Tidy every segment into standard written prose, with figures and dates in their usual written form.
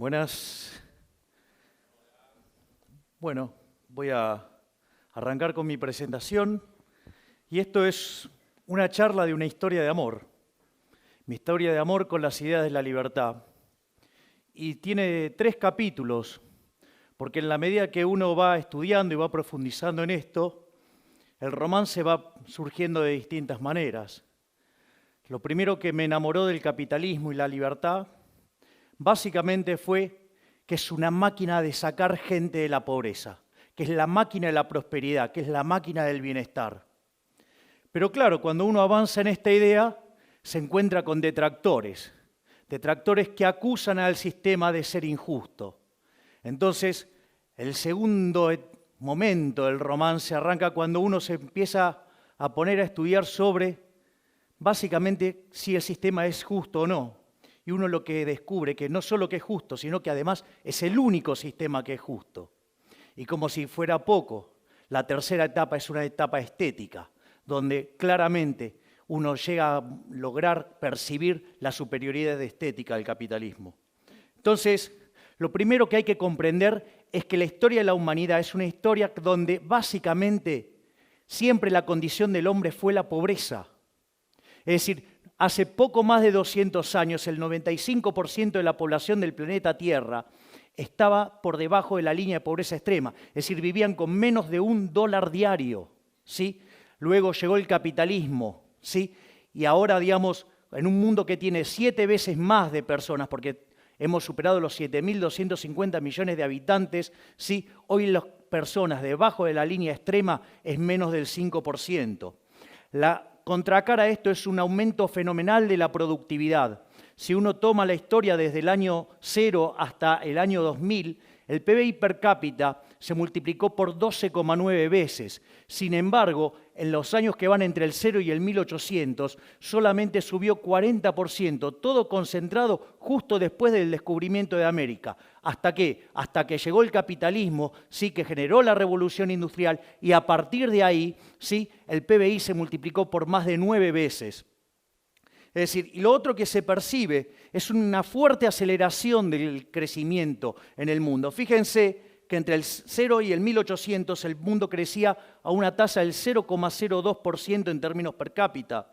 Buenas. Bueno, voy a arrancar con mi presentación y esto es una charla de una historia de amor. Mi historia de amor con las ideas de la libertad. Y tiene 3 capítulos, porque en la medida que uno va estudiando y va profundizando en esto, el romance va surgiendo de distintas maneras. Lo primero que me enamoró del capitalismo y la libertad básicamente fue que es una máquina de sacar gente de la pobreza, que es la máquina de la prosperidad, que es la máquina del bienestar. Pero claro, cuando uno avanza en esta idea, se encuentra con detractores que acusan al sistema de ser injusto. Entonces, el segundo momento del romance arranca cuando uno se empieza a poner a estudiar sobre, básicamente, si el sistema es justo o no. Y uno lo que descubre que no solo que es justo, sino que además es el único sistema que es justo. Y como si fuera poco, la tercera etapa es una etapa estética, donde claramente uno llega a lograr percibir la superioridad estética del capitalismo. Entonces, lo primero que hay que comprender es que la historia de la humanidad es una historia donde básicamente siempre la condición del hombre fue la pobreza. Es decir, hace poco más de 200 años, el 95% de la población del planeta Tierra estaba por debajo de la línea de pobreza extrema, es decir, vivían con menos de $1 diario, ¿sí? Luego llegó el capitalismo, ¿sí? Y ahora, digamos, en un mundo que tiene 7 veces más de personas, porque hemos superado los 7.250 millones de habitantes, ¿sí? Hoy las personas debajo de la línea extrema es menos del 5%. La contracara a esto es un aumento fenomenal de la productividad. Si uno toma la historia desde el año 0 hasta el año 2000, el PBI per cápita se multiplicó por 12,9 veces. Sin embargo, en los años que van entre el 0 y el 1800, solamente subió 40%, todo concentrado justo después del descubrimiento de América. ¿Hasta qué? Hasta que llegó el capitalismo, sí, que generó la revolución industrial, y a partir de ahí, sí, el PBI se multiplicó por más de 9 veces. Es decir, y lo otro que se percibe es una fuerte aceleración del crecimiento en el mundo. Fíjense que entre el 0 y el 1800 el mundo crecía a una tasa del 0,02% en términos per cápita.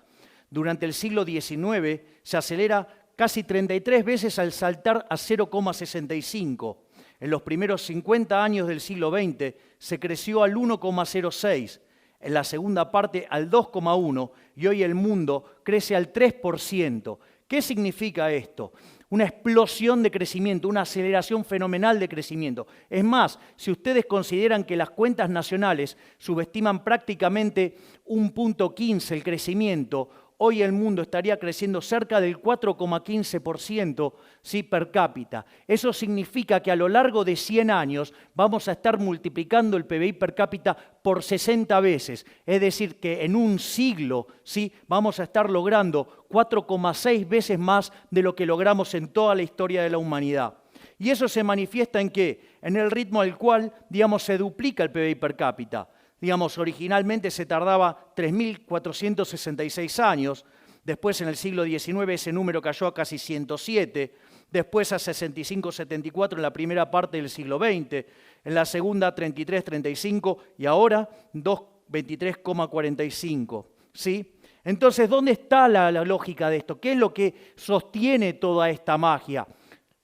Durante el siglo XIX se acelera casi 33 veces al saltar a 0,65. En los primeros 50 años del siglo XX se creció al 1,06. En la segunda parte al 2,1% y hoy el mundo crece al 3%. ¿Qué significa esto? Una explosión de crecimiento, una aceleración fenomenal de crecimiento. Es más, si ustedes consideran que las cuentas nacionales subestiman prácticamente 1,15 el crecimiento, hoy el mundo estaría creciendo cerca del 4,15%, ¿sí?, per cápita. Eso significa que a lo largo de 100 años vamos a estar multiplicando el PBI per cápita por 60 veces. Es decir, que en un siglo, ¿sí?, vamos a estar logrando 4,6 veces más de lo que logramos en toda la historia de la humanidad. Y eso se manifiesta ¿en qué? En el ritmo al cual, digamos, se duplica el PBI per cápita. Digamos, originalmente se tardaba 3.466 años, después en el siglo XIX ese número cayó a casi 107, después a 65-74 en la primera parte del siglo XX, en la segunda 33-35 y ahora 23,45, ¿sí? Entonces, ¿dónde está la lógica de esto? ¿Qué es lo que sostiene toda esta magia?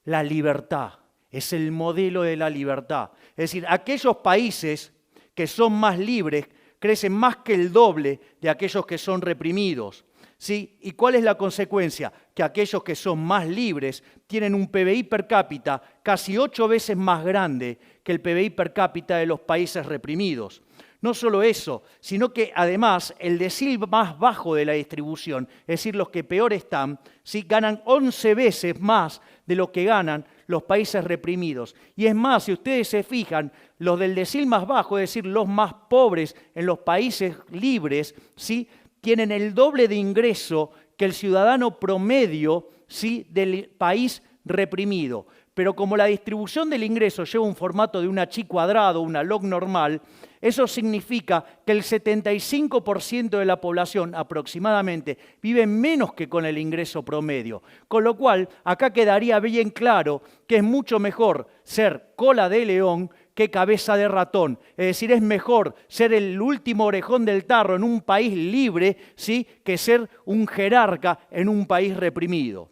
La libertad, es el modelo de la libertad. Es decir, aquellos países que son más libres, crecen más que el doble de aquellos que son reprimidos, ¿sí? ¿Y cuál es la consecuencia? Que aquellos que son más libres tienen un PBI per cápita casi 8 veces más grande que el PBI per cápita de los países reprimidos. No solo eso, sino que además el decil más bajo de la distribución, es decir, los que peor están, ¿sí?, ganan 11 veces más de lo que ganan los países reprimidos. Y es más, si ustedes se fijan, los del decil más bajo, es decir, los más pobres en los países libres, ¿sí?, tienen el doble de ingreso que el ciudadano promedio, ¿sí?, del país reprimido. Pero como la distribución del ingreso lleva un formato de una chi cuadrado, una log normal, Eso significa que el 75% de la población aproximadamente vive menos que con el ingreso promedio. Con lo cual, acá quedaría bien claro que es mucho mejor ser cola de león que cabeza de ratón. Es decir, es mejor ser el último orejón del tarro en un país libre, ¿sí?, que ser un jerarca en un país reprimido.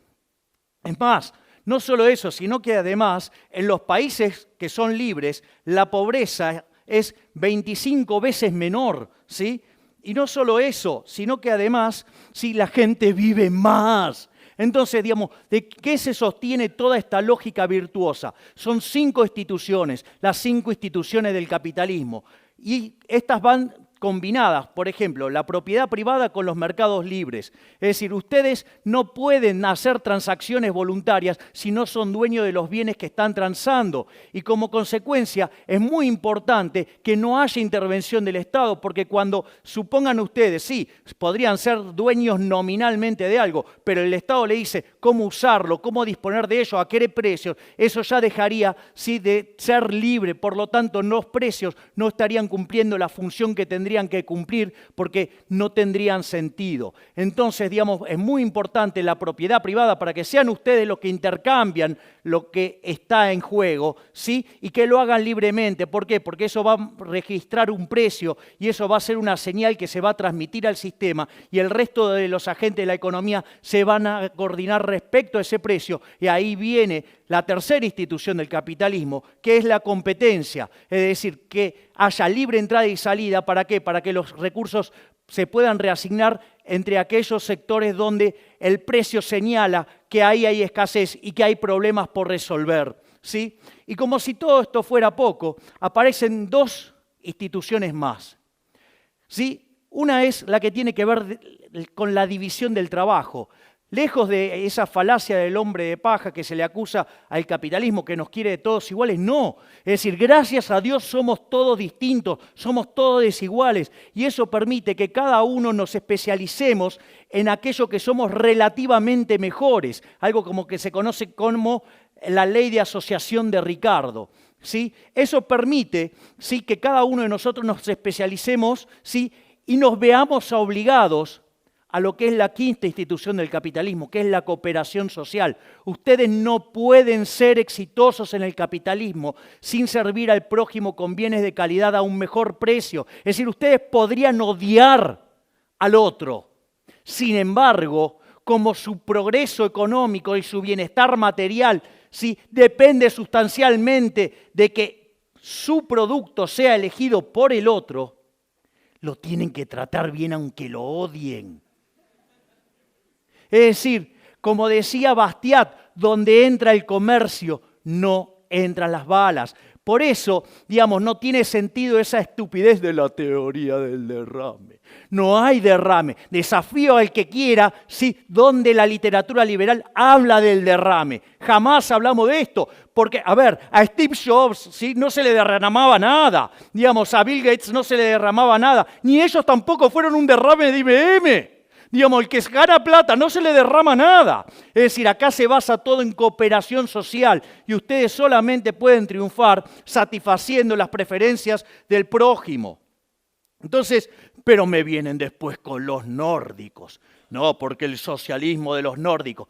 Es más, no solo eso, sino que además en los países que son libres la pobreza es 25 veces menor, ¿sí? Y no solo eso, sino que además sí, la gente vive más. Entonces, digamos, ¿de qué se sostiene toda esta lógica virtuosa? Son 5 instituciones, las 5 instituciones del capitalismo. Y estas van combinadas, por ejemplo, la propiedad privada con los mercados libres. Es decir, ustedes no pueden hacer transacciones voluntarias si no son dueños de los bienes que están transando. Y como consecuencia, es muy importante que no haya intervención del Estado, porque cuando supongan ustedes, sí, podrían ser dueños nominalmente de algo, pero el Estado le dice cómo usarlo, cómo disponer de ello, a qué precios, eso ya dejaría, sí, de ser libre. Por lo tanto, los precios no estarían cumpliendo la función que tendrían que cumplir porque no tendrían sentido. Entonces, digamos, es muy importante la propiedad privada para que sean ustedes los que intercambian lo que está en juego, ¿sí? Y que lo hagan libremente. ¿Por qué? Porque eso va a registrar un precio y eso va a ser una señal que se va a transmitir al sistema y el resto de los agentes de la economía se van a coordinar respecto a ese precio. Y ahí viene la tercera institución del capitalismo, que es la competencia. Es decir, que haya libre entrada y salida. ¿Para qué? Para que los recursos se puedan reasignar entre aquellos sectores donde el precio señala que ahí hay escasez y que hay problemas por resolver, ¿sí? Y como si todo esto fuera poco, aparecen 2 instituciones más, ¿sí? Una es la que tiene que ver con la división del trabajo. Lejos de esa falacia del hombre de paja que se le acusa al capitalismo, que nos quiere de todos iguales, no. Es decir, gracias a Dios somos todos distintos, somos todos desiguales. Y eso permite que cada uno nos especialicemos en aquello que somos relativamente mejores. Algo como que se conoce como la ley de asociación de Ricardo, ¿sí? Eso permite, ¿sí?, que cada uno de nosotros nos especialicemos, ¿sí?, y nos veamos obligados a lo que es la quinta institución del capitalismo, que es la cooperación social. Ustedes no pueden ser exitosos en el capitalismo sin servir al prójimo con bienes de calidad a un mejor precio. Es decir, ustedes podrían odiar al otro. Sin embargo, como su progreso económico y su bienestar material, sí, depende sustancialmente de que su producto sea elegido por el otro, lo tienen que tratar bien aunque lo odien. Es decir, como decía Bastiat, donde entra el comercio, no entran las balas. Por eso, digamos, no tiene sentido esa estupidez de la teoría del derrame. No hay derrame. Desafío al que quiera, ¿sí?, donde la literatura liberal habla del derrame. Jamás hablamos de esto. Porque, a ver, a Steve Jobs, ¿sí?, no se le derramaba nada. Digamos, a Bill Gates no se le derramaba nada. Ni ellos tampoco fueron un derrame de IBM. Digamos, el que gana plata no se le derrama nada. Es decir, acá se basa todo en cooperación social y ustedes solamente pueden triunfar satisfaciendo las preferencias del prójimo. Entonces, pero me vienen después con los nórdicos. No, porque el socialismo de los nórdicos.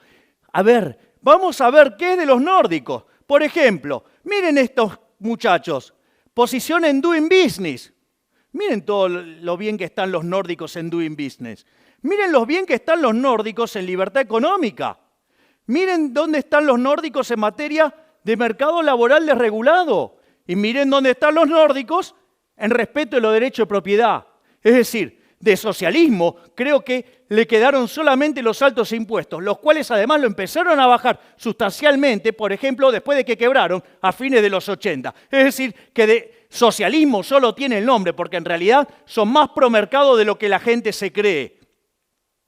A ver, vamos a ver qué es de los nórdicos. Por ejemplo, miren estos muchachos. Posición en Doing Business. Miren todo lo bien que están los nórdicos en Doing Business. Miren lo bien que están los nórdicos en libertad económica. Miren dónde están los nórdicos en materia de mercado laboral desregulado. Y miren dónde están los nórdicos en respeto de los derechos de propiedad. Es decir, de socialismo creo que le quedaron solamente los altos impuestos, los cuales además lo empezaron a bajar sustancialmente, por ejemplo, después de que quebraron a fines de los 80. Es decir, que de socialismo solo tiene el nombre, porque en realidad son más pro mercado de lo que la gente se cree.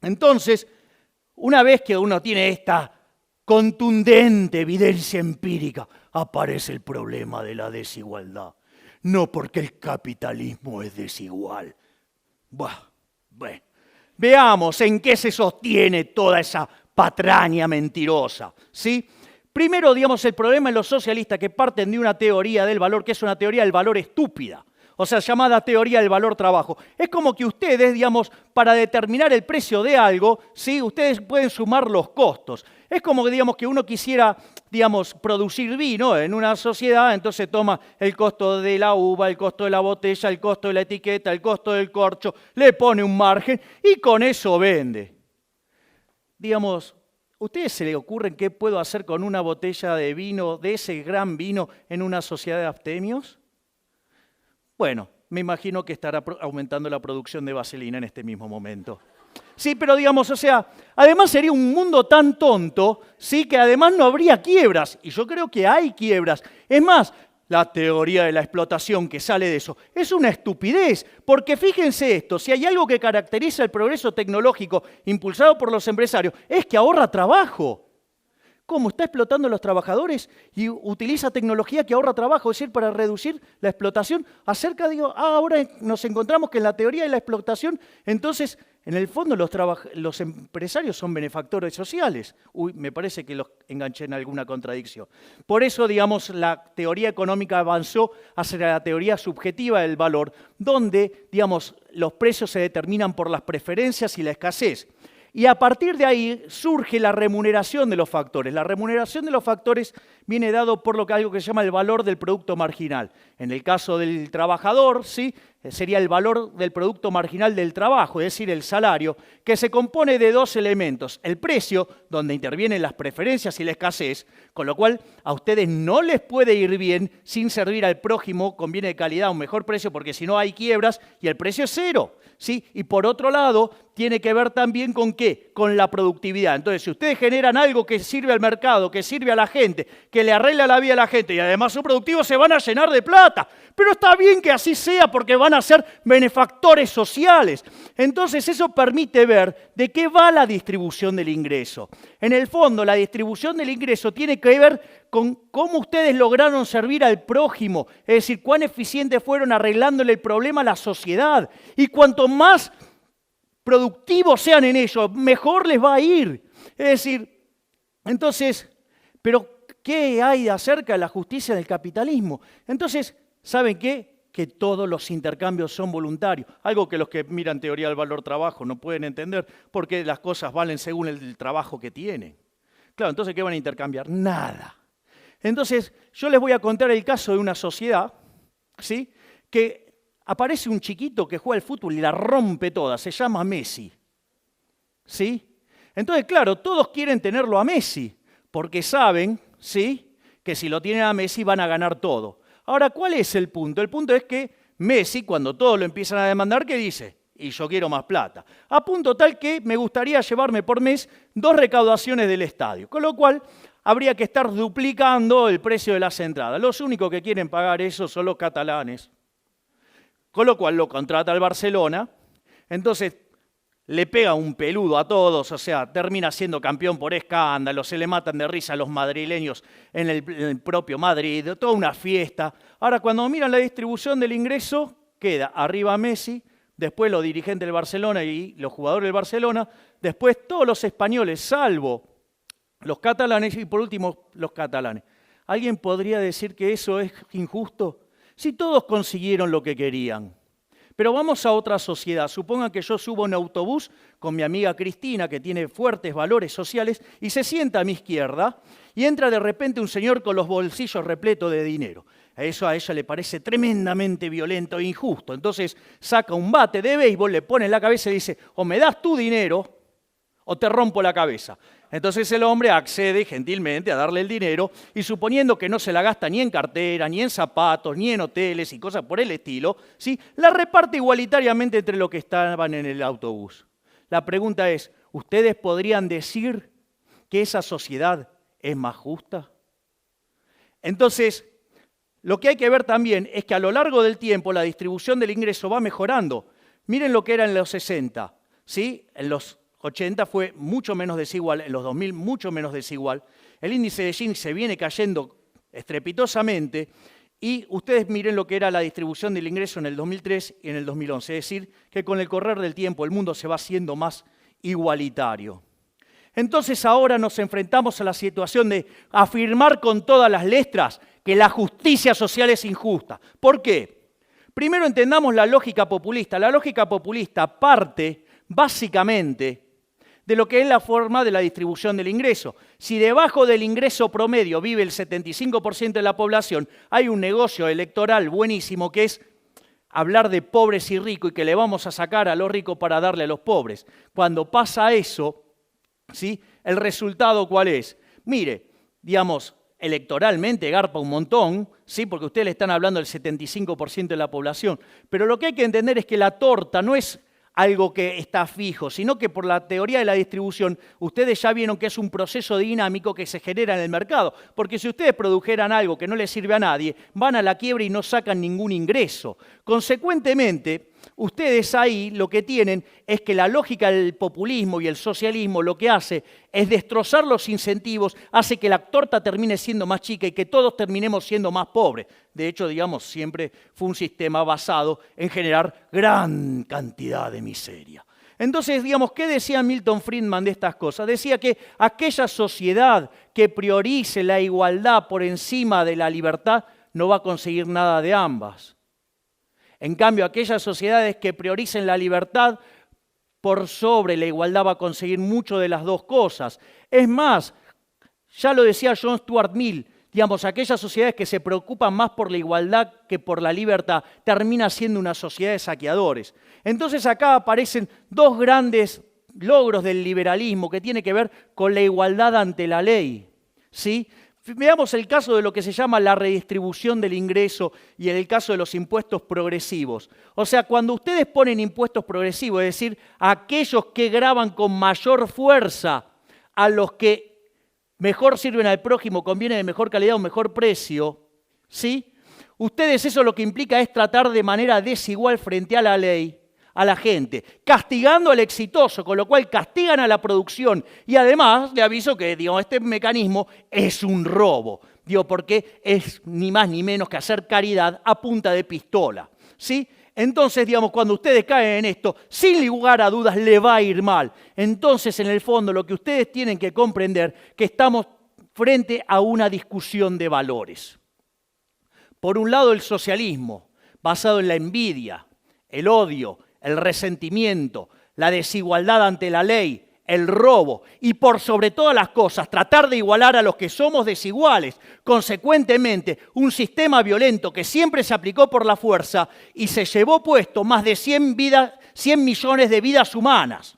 Entonces, una vez que uno tiene esta contundente evidencia empírica, aparece el problema de la desigualdad. No porque el capitalismo es desigual. Bueno, veamos en qué se sostiene toda esa patraña mentirosa, ¿sí? Primero, digamos, el problema en los socialistas que parten de una teoría del valor, que es una teoría del valor estúpida. o sea, llamada teoría del valor trabajo. Es como que ustedes, digamos, para determinar el precio de algo, ¿sí? Ustedes pueden sumar los costos. Es como que, digamos, que uno quisiera, digamos, producir vino en una sociedad, entonces toma el costo de la uva, el costo de la botella, el costo de la etiqueta, el costo del corcho, le pone un margen y con eso vende. Digamos, ¿a ustedes se les ocurre qué puedo hacer con una botella de vino, de ese gran vino, en una sociedad de abstemios? Bueno, me imagino que estará aumentando la producción de vaselina en este mismo momento. Sí, pero digamos, o sea, además sería un mundo tan tonto, sí, que además no habría quiebras. Y yo creo que hay quiebras. Es más, la teoría de la explotación que sale de eso es una estupidez. Porque fíjense esto, si hay algo que caracteriza el progreso tecnológico impulsado por los empresarios, es que ahorra trabajo. ¿Cómo? Está explotando a los trabajadores y utiliza tecnología que ahorra trabajo, es decir, para reducir la explotación. Ahora nos encontramos que en la teoría de la explotación, entonces, en el fondo los empresarios son benefactores sociales. Uy, me parece que los enganché en alguna contradicción. Por eso, digamos, la teoría económica avanzó hacia la teoría subjetiva del valor, donde, digamos, los precios se determinan por las preferencias y la escasez. Y a partir de ahí surge la remuneración de los factores. La remuneración de los factores viene dado por algo que se llama el valor del producto marginal. En el caso del trabajador, ¿sí? Sería el valor del producto marginal del trabajo, es decir, el salario, que se compone de dos elementos. El precio, donde intervienen las preferencias y la escasez, con lo cual a ustedes no les puede ir bien sin servir al prójimo con bienes de calidad a un mejor precio, porque si no hay quiebras y el precio es cero. ¿Sí? Y por otro lado, tiene que ver también con ¿qué? Con la productividad. Entonces, si ustedes generan algo que sirve al mercado, que sirve a la gente, que le arregla la vida a la gente y además son productivos, se van a llenar de plata. Pero está bien que así sea porque van a ser benefactores sociales. Entonces, eso permite ver de qué va la distribución del ingreso. En el fondo, la distribución del ingreso tiene que ver con cómo ustedes lograron servir al prójimo, es decir, cuán eficientes fueron arreglándole el problema a la sociedad. Y cuanto más productivos sean en ello, mejor les va a ir. Es decir, entonces, pero ¿qué hay acerca de la justicia del capitalismo? Entonces, ¿saben qué? Que todos los intercambios son voluntarios. Algo que los que miran teoría del valor trabajo no pueden entender, porque las cosas valen según el trabajo que tienen. Claro, entonces, ¿qué van a intercambiar? Nada. Entonces, yo les voy a contar el caso de una sociedad, ¿sí? Que aparece un chiquito que juega al fútbol y la rompe toda, se llama Messi, ¿sí? Entonces, claro, todos quieren tenerlo a Messi, porque saben, ¿sí?, que si lo tienen a Messi van a ganar todo. Ahora, ¿cuál es el punto? El punto es que Messi, cuando todos lo empiezan a demandar, ¿qué dice? Y yo quiero más plata. A punto tal que me gustaría llevarme por mes 2 recaudaciones del estadio, con lo cual habría que estar duplicando el precio de las entradas. Los únicos que quieren pagar eso son los catalanes. Con lo cual lo contrata el Barcelona, entonces le pega un peludo a todos, o sea, termina siendo campeón por escándalo, se le matan de risa a los madrileños en el propio Madrid, toda una fiesta. Ahora, cuando miran la distribución del ingreso, queda arriba Messi, después los dirigentes del Barcelona y los jugadores del Barcelona, después todos los españoles, salvo los catalanes y por último los catalanes. ¿Alguien podría decir que eso es injusto? Si todos consiguieron lo que querían. Pero vamos a otra sociedad. Supongan que yo subo a un autobús con mi amiga Cristina, que tiene fuertes valores sociales, y se sienta a mi izquierda, y entra de repente un señor con los bolsillos repletos de dinero. Eso a ella le parece tremendamente violento e injusto. Entonces saca un bate de béisbol, le pone en la cabeza y dice, o me das tu dinero o te rompo la cabeza. Entonces el hombre accede gentilmente a darle el dinero y suponiendo que no se la gasta ni en cartera, ni en zapatos, ni en hoteles y cosas por el estilo, ¿sí?, la reparte igualitariamente entre los que estaban en el autobús. La pregunta es, ¿ustedes podrían decir que esa sociedad es más justa? Entonces, lo que hay que ver también es que a lo largo del tiempo la distribución del ingreso va mejorando. Miren lo que era en los 60, ¿sí? En los 80 fue mucho menos desigual, en los 2000 mucho menos desigual. El índice de Gini se viene cayendo estrepitosamente y ustedes miren lo que era la distribución del ingreso en el 2003 y en el 2011. Es decir, que con el correr del tiempo el mundo se va haciendo más igualitario. Entonces ahora nos enfrentamos a la situación de afirmar con todas las letras que la justicia social es injusta. ¿Por qué? Primero entendamos la lógica populista. La lógica populista parte básicamente de lo que es la forma de la distribución del ingreso. Si debajo del ingreso promedio vive el 75% de la población, hay un negocio electoral buenísimo que es hablar de pobres y ricos y que le vamos a sacar a los ricos para darle a los pobres. Cuando pasa eso, ¿sí? ¿El resultado cuál es? Mire, digamos, electoralmente garpa un montón, ¿sí? Porque ustedes le están hablando del 75% de la población, pero lo que hay que entender es que la torta no es algo que está fijo, sino que por la teoría de la distribución, ustedes ya vieron que es un proceso dinámico que se genera en el mercado, porque si ustedes produjeran algo que no les sirve a nadie, van a la quiebra y no sacan ningún ingreso. Consecuentemente, ustedes ahí lo que tienen es que la lógica del populismo y el socialismo lo que hace es destrozar los incentivos, hace que la torta termine siendo más chica y que todos terminemos siendo más pobres. De hecho, digamos, siempre fue un sistema basado en generar gran cantidad de miseria. Entonces, digamos, ¿qué decía Milton Friedman de estas cosas? Decía que aquella sociedad que priorice la igualdad por encima de la libertad no va a conseguir nada de ambas. En cambio, aquellas sociedades que prioricen la libertad por sobre la igualdad va a conseguir mucho de las dos cosas. Es más, ya lo decía John Stuart Mill, digamos, aquellas sociedades que se preocupan más por la igualdad que por la libertad termina siendo una sociedad de saqueadores. Entonces acá aparecen dos grandes logros del liberalismo que tiene que ver con la igualdad ante la ley, ¿sí? Veamos el caso de lo que se llama la redistribución del ingreso y en el caso de los impuestos progresivos. O sea, cuando ustedes ponen impuestos progresivos, es decir, aquellos que gravan con mayor fuerza a los que mejor sirven al prójimo, conviene de mejor calidad o mejor precio, ¿sí? Ustedes eso lo que implica es tratar de manera desigual frente a la ley a la gente, castigando al exitoso, con lo cual castigan a la producción. Y además, le aviso que digamos, este mecanismo es un robo, porque es ni más ni menos que hacer caridad a punta de pistola, ¿sí? Entonces, digamos, cuando ustedes caen en esto, sin lugar a dudas le va a ir mal. Entonces, en el fondo, lo que ustedes tienen que comprender es que estamos frente a una discusión de valores. Por un lado, el socialismo, basado en la envidia, el odio, el resentimiento, la desigualdad ante la ley, el robo y por sobre todas las cosas tratar de igualar a los que somos desiguales. Consecuentemente, un sistema violento que siempre se aplicó por la fuerza y se llevó puesto más de 100 millones de vidas humanas.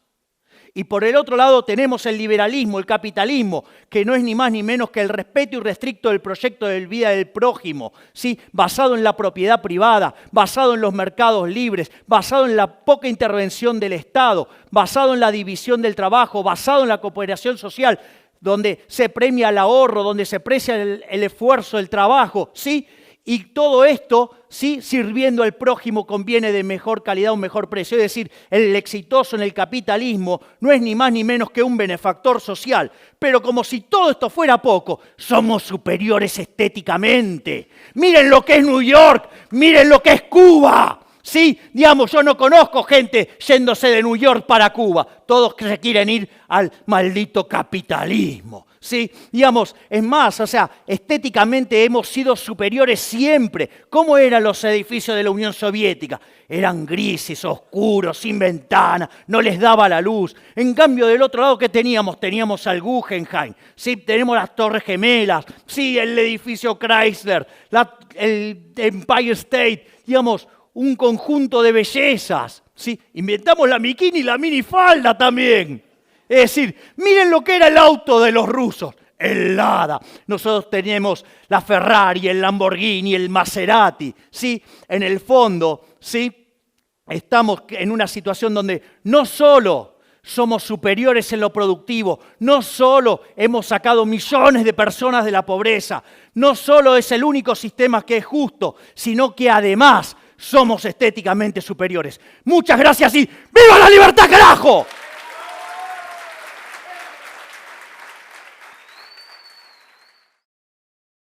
Y por el otro lado tenemos el liberalismo, el capitalismo, que no es ni más ni menos que el respeto irrestricto del proyecto de vida del prójimo, ¿sí? Basado en la propiedad privada, basado en los mercados libres, basado en la poca intervención del Estado, basado en la división del trabajo, basado en la cooperación social, donde se premia el ahorro, donde se aprecia el esfuerzo, el trabajo, ¿sí? Y todo esto, sí, sirviendo al prójimo conviene de mejor calidad o mejor precio. Es decir, el exitoso en el capitalismo no es ni más ni menos que un benefactor social. Pero como si todo esto fuera poco, somos superiores estéticamente. Miren lo que es New York, miren lo que es Cuba. Sí, digamos, yo no conozco gente yéndose de New York para Cuba. Todos se quieren ir al maldito capitalismo. Sí, digamos, es más, o sea, estéticamente hemos sido superiores siempre. ¿Cómo eran los edificios de la Unión Soviética? Eran grises, oscuros, sin ventana, no les daba la luz. En cambio, del otro lado, ¿qué teníamos? Teníamos al Guggenheim, sí, tenemos las Torres Gemelas, sí, el edificio Chrysler, el Empire State, digamos, un conjunto de bellezas, ¿sí? Inventamos la bikini y la minifalda también. Es decir, miren lo que era el auto de los rusos, el Lada. Nosotros tenemos la Ferrari, el Lamborghini, el Maserati, ¿sí? En el fondo, ¿sí? Estamos en una situación donde no solo somos superiores en lo productivo, no solo hemos sacado millones de personas de la pobreza, no solo es el único sistema que es justo, sino que además somos estéticamente superiores. Muchas gracias y ¡viva la libertad, carajo!